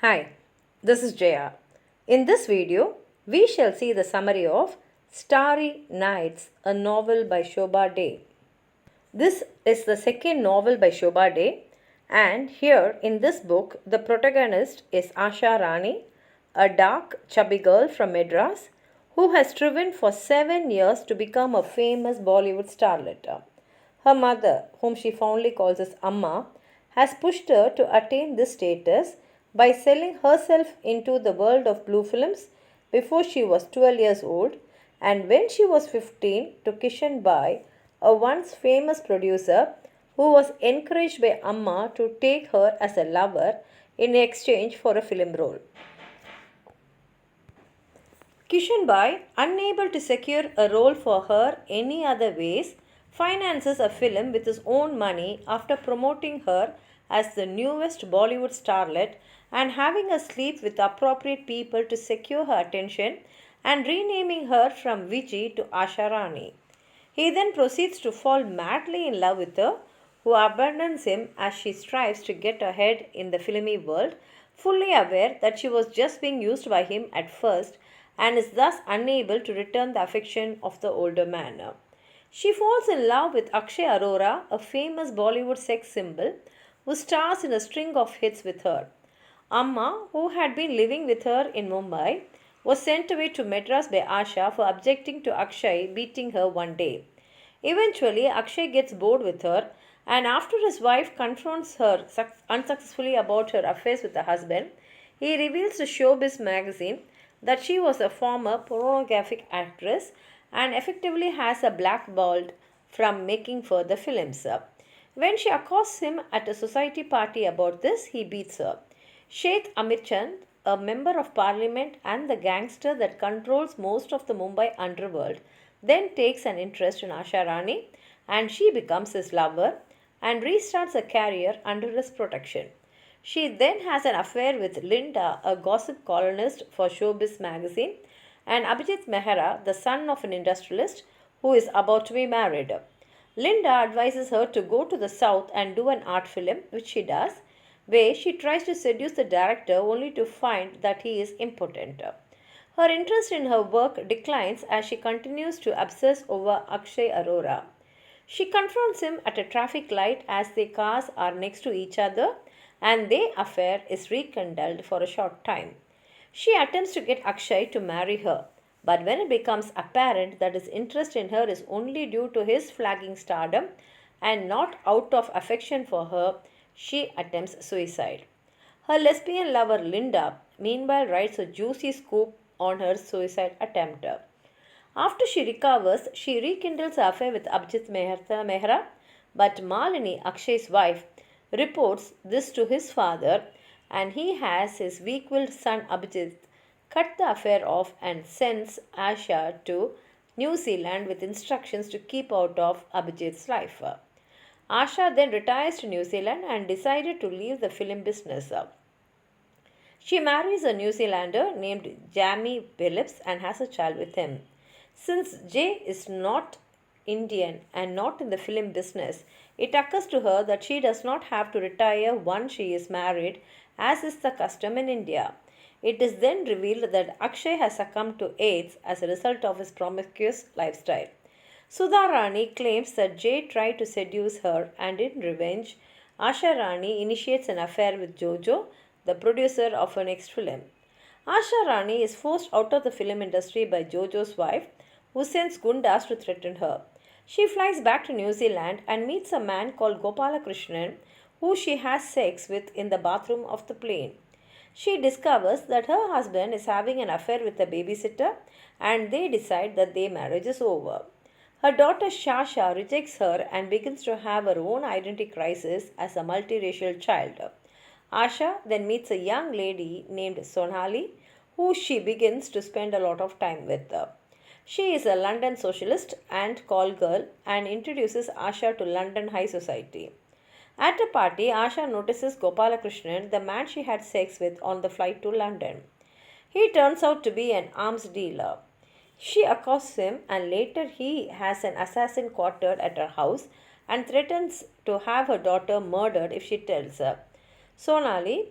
Hi, this is Jaya. In this video, we shall see the summary of Starry Nights, a novel by Shobha Day. This is the second novel by Shobha Day, and here in this book, the protagonist is Asha Rani, a dark, chubby girl from Madras who has striven for 7 years to become a famous Bollywood starlet. Her mother, whom she fondly calls as Amma, has pushed her to attain this status by selling herself into the world of blue films before she was 12 years old, and when she was 15 to Kishan Bai, a once famous producer who was encouraged by Amma to take her as a lover in exchange for a film role. Kishan Bai, unable to secure a role for her any other ways, finances a film with his own money after promoting her as the newest Bollywood starlet and having her sleep with appropriate people to secure her attention and renaming her from Viji to Asha Rani. He then proceeds to fall madly in love with her, who abandons him as she strives to get ahead in the filmy world, fully aware that she was just being used by him at first and is thus unable to return the affection of the older man. She falls in love with Akshay Arora, a famous Bollywood sex symbol, who stars in a string of hits with her. Amma, who had been living with her in Mumbai, was sent away to Madras by Asha for objecting to Akshay beating her one day. Eventually, Akshay gets bored with her, and after his wife confronts her unsuccessfully about her affairs with her husband, he reveals to Showbiz magazine that she was a former pornographic actress and effectively has a blackballed from making further films. When she accosts him at a society party about this, he beats her. Sheikh Amir Chand, a member of parliament and the gangster that controls most of the Mumbai underworld, then takes an interest in Asha Rani and she becomes his lover and restarts a career under his protection. She then has an affair with Linda, a gossip columnist for Showbiz magazine, and Abhijit Mehra, the son of an industrialist who is about to be married. Linda advises her to go to the south and do an art film, which she does, where she tries to seduce the director only to find that he is impotent. Her interest in her work declines as she continues to obsess over Akshay Arora. She confronts him at a traffic light as their cars are next to each other and their affair is rekindled for a short time. She attempts to get Akshay to marry her, but when it becomes apparent that his interest in her is only due to his flagging stardom and not out of affection for her, she attempts suicide. Her lesbian lover Linda, meanwhile, writes a juicy scoop on her suicide attempt. After she recovers, she rekindles her affair with Abhijit Mehra, but Malini, Akshay's wife, reports this to his father, and he has his weak willed son Abhijit cut the affair off and sends Asha to New Zealand with instructions to keep out of Abhijit's life. Asha then retires to New Zealand and decided to leave the film business. She marries a New Zealander named Jamie Phillips and has a child with him. Since Jay is not Indian and not in the film business, it occurs to her that she does not have to retire once she is married, as is the custom in India. It is then revealed that Akshay has succumbed to AIDS as a result of his promiscuous lifestyle. Sudha Rani claims that Jay tried to seduce her, and in revenge, Asha Rani initiates an affair with Jojo, the producer of her next film. Asha Rani is forced out of the film industry by Jojo's wife, who sends gundas to threaten her. She flies back to New Zealand and meets a man called Gopalakrishnan, who she has sex with in the bathroom of the plane. She discovers that her husband is having an affair with a babysitter, and they decide that their marriage is over. Her daughter Shasha rejects her and begins to have her own identity crisis as a multiracial child. Asha then meets a young lady named Sonali, who she begins to spend a lot of time with. She is a London socialist and call girl and introduces Asha to London high society. At a party, Asha notices Gopalakrishnan, the man she had sex with on the flight to London. He turns out to be an arms dealer. She accosts him, and later he has an assassin quartered at her house and threatens to have her daughter murdered if she tells her. Sonali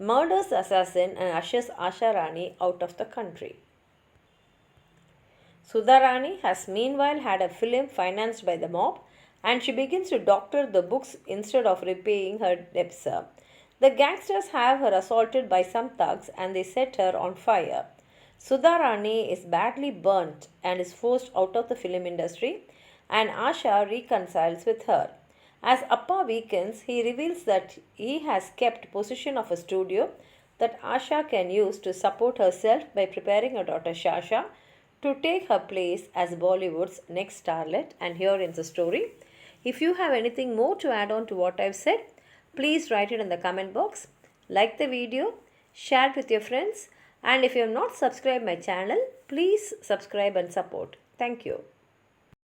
murders the assassin and ushers Asha Rani out of the country. Sudha Rani has meanwhile had a film financed by the mob and she begins to doctor the books instead of repaying her debts. The gangsters have her assaulted by some thugs and they set her on fire. Sudha Rani is badly burnt and is forced out of the film industry, and Asha reconciles with her. As Appa weakens, he reveals that he has kept possession of a studio that Asha can use to support herself by preparing her daughter Shasha to take her place as Bollywood's next starlet. And here ends the story. If you have anything more to add on to what I've said, please write it in the comment box. Like the video, share it with your friends, and if you have not subscribed my channel, please subscribe and support. Thank you.